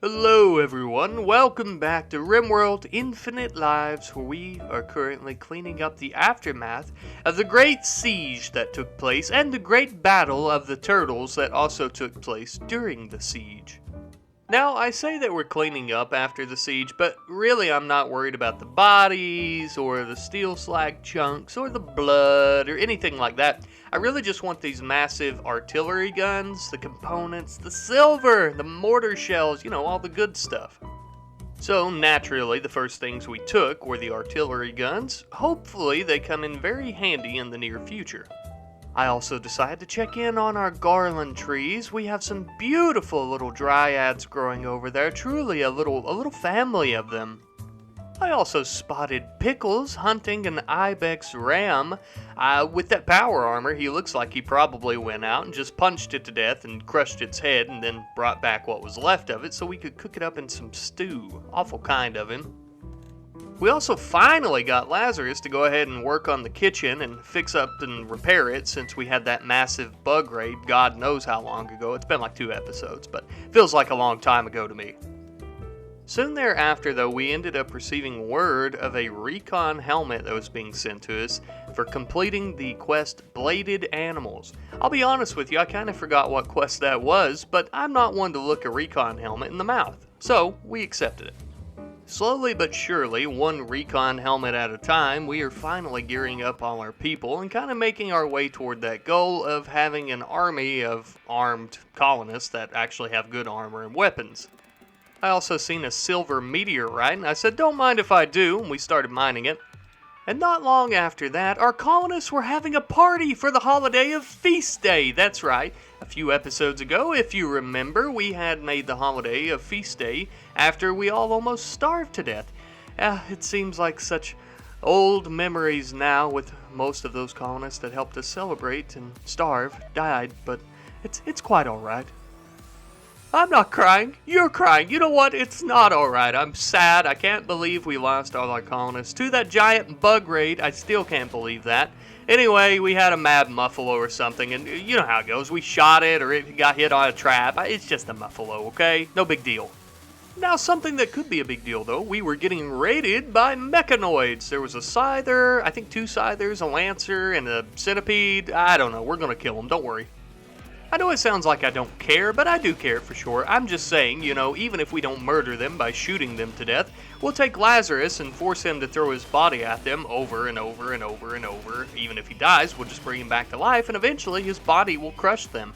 Hello everyone, welcome back to RimWorld Infinite Lives, where we are currently cleaning up the aftermath of the great siege that took place and the great battle of the turtles that also took place during the siege. Now, I say that we're cleaning up after the siege, but really I'm not worried about the bodies, or the steel slag chunks, or the blood, or anything like that. I really just want these massive artillery guns, the components, the silver, the mortar shells, all the good stuff. So, naturally, the first things we took were the artillery guns. Hopefully, they come in very handy in the near future. I also decided to check in on our garland trees. We have some beautiful little dryads growing over there, truly a little family of them. I also spotted Pickles hunting an ibex ram. With that power armor, he looks like he probably went out and just punched it to death and crushed its head and then brought back what was left of it so we could cook it up in some stew. Awful kind of him. We also finally got Lazarus to go ahead and work on the kitchen and fix up and repair it, since we had that massive bug raid God knows how long ago. It's been like 2 episodes, but feels like a long time ago to me. Soon thereafter, though, we ended up receiving word of a recon helmet that was being sent to us for completing the quest Bladed Animals. I'll be honest with you, I kind of forgot what quest that was, but I'm not one to look a recon helmet in the mouth, so we accepted it. Slowly but surely, one recon helmet at a time, we are finally gearing up all our people and kind of making our way toward that goal of having an army of armed colonists that actually have good armor and weapons. I also seen a silver meteorite, and I said, don't mind if I do, and we started mining it. And not long after that, our colonists were having a party for the holiday of Feast Day. That's right. A few episodes ago, if you remember, we had made the holiday of Feast Day after we all almost starved to death. It seems like such old memories now, with most of those colonists that helped us celebrate and starve died, but it's quite alright. I'm not crying. You're crying. You know what? It's not alright. I'm sad. I can't believe we lost all our colonists to that giant bug raid. I still can't believe that. Anyway, we had a mad muffalo or something, and you know how it goes. We shot it, or it got hit on a trap. It's just a muffalo, okay? No big deal. Now, something that could be a big deal, though. We were getting raided by mechanoids. There was a scyther, I think 2 scythers, a lancer, and a centipede. I don't know. We're gonna kill them. Don't worry. I know it sounds like I don't care, but I do care for sure. I'm just saying, even if we don't murder them by shooting them to death, we'll take Lazarus and force him to throw his body at them over and over and over and over. Even if he dies, we'll just bring him back to life, and eventually his body will crush them.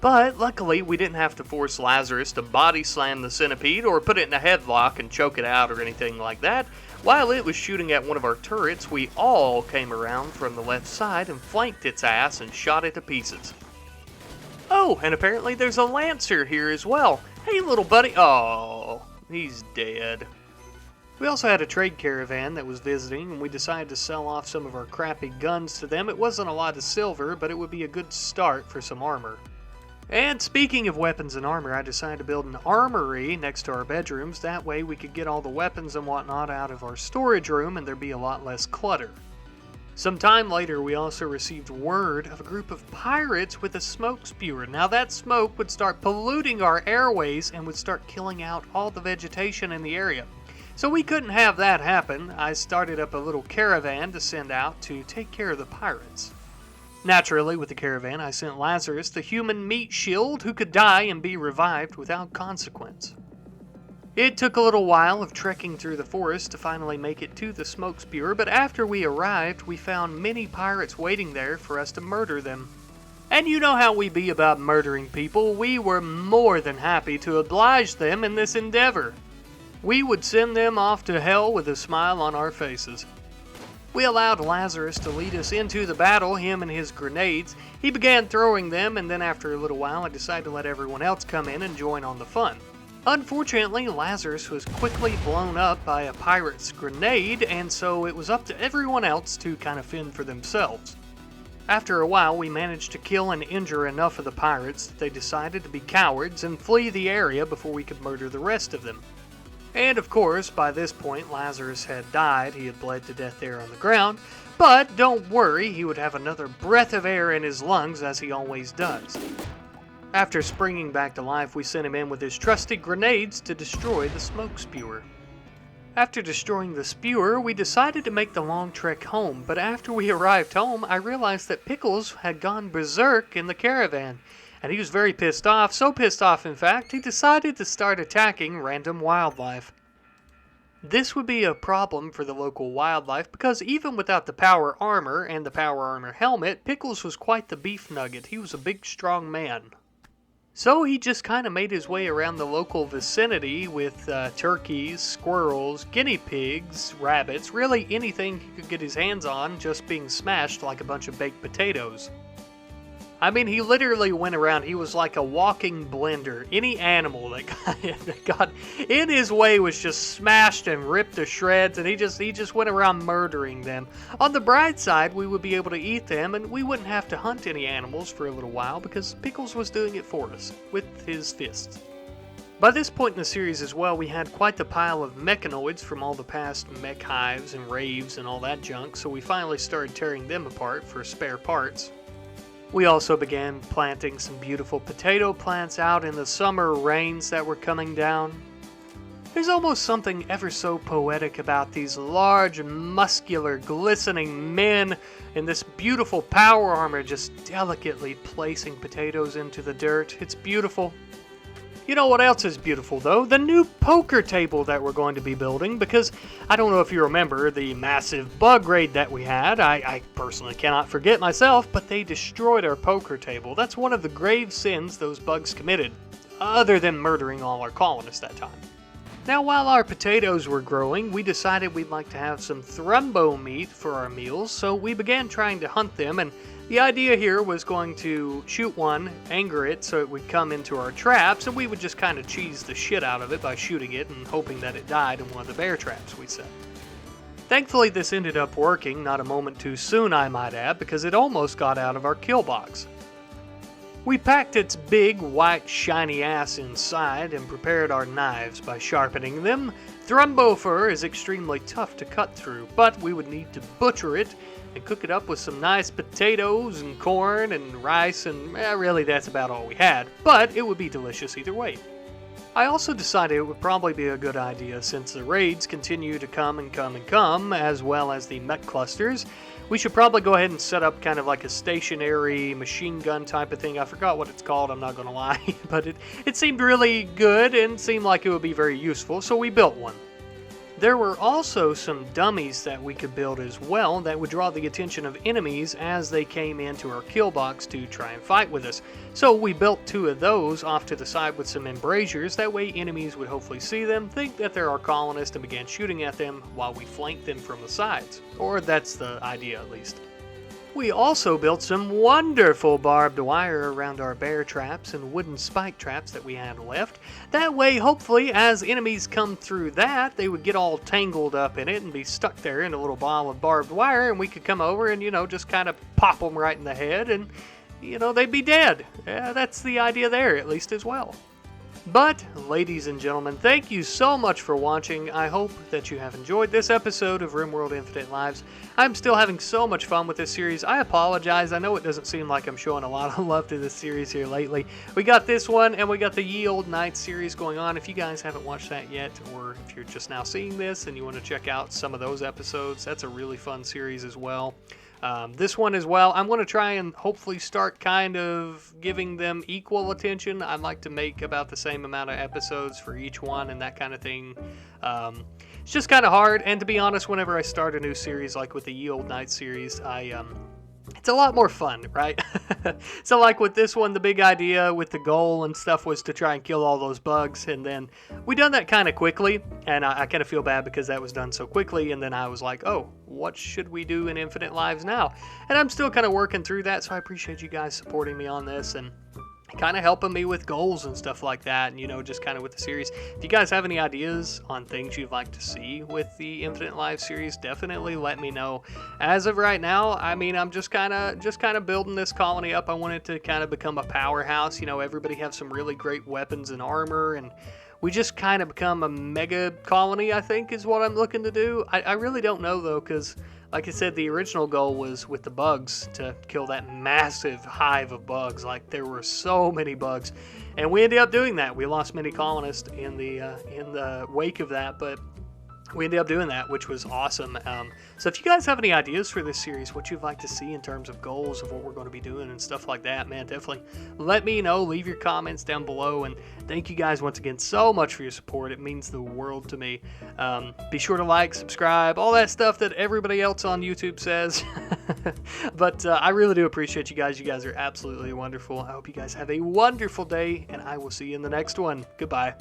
But luckily, we didn't have to force Lazarus to body slam the centipede or put it in a headlock and choke it out or anything like that. While it was shooting at one of our turrets, we all came around from the left side and flanked its ass and shot it to pieces. Oh, and apparently there's a lancer here as well. Hey, little buddy. Oh, he's dead. We also had a trade caravan that was visiting, and we decided to sell off some of our crappy guns to them. It wasn't a lot of silver, but it would be a good start for some armor. And speaking of weapons and armor, I decided to build an armory next to our bedrooms. That way we could get all the weapons and whatnot out of our storage room, and there'd be a lot less clutter. Some time later, we also received word of a group of pirates with a smoke spewer. Now that smoke would start polluting our airways and would start killing out all the vegetation in the area. So we couldn't have that happen. I started up a little caravan to send out to take care of the pirates. Naturally, with the caravan, I sent Lazarus, the human meat shield, who could die and be revived without consequence. It took a little while of trekking through the forest to finally make it to the smoke spewer, but after we arrived, we found many pirates waiting there for us to murder them. And you know how we be about murdering people. We were more than happy to oblige them in this endeavor. We would send them off to hell with a smile on our faces. We allowed Lazarus to lead us into the battle, him and his grenades. He began throwing them, and then after a little while, I decided to let everyone else come in and join on the fun. Unfortunately, Lazarus was quickly blown up by a pirate's grenade, and so it was up to everyone else to kind of fend for themselves. After a while, we managed to kill and injure enough of the pirates that they decided to be cowards and flee the area before we could murder the rest of them. And of course, by this point, Lazarus had died. He had bled to death there on the ground. But don't worry, he would have another breath of air in his lungs, as he always does. After springing back to life, we sent him in with his trusty grenades to destroy the smoke spewer. After destroying the spewer, we decided to make the long trek home, but after we arrived home, I realized that Pickles had gone berserk in the caravan, and he was very pissed off, so pissed off in fact, he decided to start attacking random wildlife. This would be a problem for the local wildlife because even without the power armor and the power armor helmet, Pickles was quite the beef nugget. He was a big, strong man. So he just kind of made his way around the local vicinity with turkeys, squirrels, guinea pigs, rabbits, really anything he could get his hands on just being smashed like a bunch of baked potatoes. I mean, he literally went around, he was like a walking blender. Any animal that got in his way was just smashed and ripped to shreds, and he just went around murdering them. On the bright side, we would be able to eat them, and we wouldn't have to hunt any animals for a little while, because Pickles was doing it for us, with his fists. By this point in the series as well, we had quite the pile of mechanoids from all the past mech hives and raves and all that junk, so we finally started tearing them apart for spare parts. We also began planting some beautiful potato plants out in the summer rains that were coming down. There's almost something ever so poetic about these large, muscular, glistening men in this beautiful power armor just delicately placing potatoes into the dirt. It's beautiful. You know what else is beautiful, though? The new poker table that we're going to be building, because I don't know if you remember the massive bug raid that we had. I personally cannot forget myself, but they destroyed our poker table. That's one of the grave sins those bugs committed, other than murdering all our colonists that time. Now, while our potatoes were growing, we decided we'd like to have some Thrumbo meat for our meals, so we began trying to hunt them, and the idea here was going to shoot one, anger it so it would come into our traps, and we would just kind of cheese the shit out of it by shooting it and hoping that it died in one of the bear traps we set. Thankfully, this ended up working, not a moment too soon I might add, because it almost got out of our kill box. We packed its big, white, shiny ass inside and prepared our knives by sharpening them. Thrumbo fur is extremely tough to cut through, but we would need to butcher it and cook it up with some nice potatoes and corn and rice, and really that's about all we had, but it would be delicious either way. I also decided it would probably be a good idea, since the raids continue to come and come and come, as well as the mech clusters, we should probably go ahead and set up kind of like a stationary machine gun type of thing. I forgot what it's called, I'm not going to lie, but it seemed really good and seemed like it would be very useful, so we built one. There were also some dummies that we could build as well that would draw the attention of enemies as they came into our kill box to try and fight with us. So we built 2 of those off to the side with some embrasures, that way enemies would hopefully see them, think that they're our colonists, and began shooting at them while we flanked them from the sides. Or that's the idea at least. We also built some wonderful barbed wire around our bear traps and wooden spike traps that we had left. That way, hopefully, as enemies come through that, they would get all tangled up in it and be stuck there in a little ball of barbed wire, and we could come over and, just kind of pop them right in the head and, they'd be dead. That's the idea there, at least, as well. But, ladies and gentlemen, thank you so much for watching. I hope that you have enjoyed this episode of RimWorld Infinite Lives. I'm still having so much fun with this series. I apologize. I know it doesn't seem like I'm showing a lot of love to this series here lately. We got this one, and we got the Ye Olde Knights series going on. If you guys haven't watched that yet, or if you're just now seeing this and you want to check out some of those episodes, that's a really fun series as well. This one as well, I'm going to try and hopefully start kind of giving them equal attention. I'd like to make about the same amount of episodes for each one and that kind of thing. It's just kind of hard, and to be honest, whenever I start a new series, like with the Ye Olde Knights series, it's a lot more fun, right? So like with this one, the big idea with the goal and stuff was to try and kill all those bugs, and then we done that kind of quickly, and I kind of feel bad because that was done so quickly, and then I was like, oh, what should we do in Infinite Lives now? And I'm still kind of working through that, so I appreciate you guys supporting me on this, and kind of helping me with goals and stuff like that, and just kind of with the series. If you guys have any ideas on things you'd like to see with the Infinite Lives series, definitely let me know. As of right now, I'm just kind of building this colony up. I want it to kind of become a powerhouse. Everybody have some really great weapons and armor, and we just kind of become a mega colony, I think, is what I'm looking to do. I really don't know, though, because like I said, the original goal was with the bugs to kill that massive hive of bugs. Like, there were so many bugs, and we ended up doing that. We lost many colonists in the wake of that, but we ended up doing that, which was awesome. So if you guys have any ideas for this series, what you'd like to see in terms of goals of what we're going to be doing and stuff like that, man, definitely let me know. Leave your comments down below, and thank you guys once again so much for your support. It means the world to me. Be sure to like, subscribe, all that stuff that everybody else on YouTube says. But I really do appreciate you guys. You guys are absolutely wonderful. I hope you guys have a wonderful day, and I will see you in the next one. Goodbye.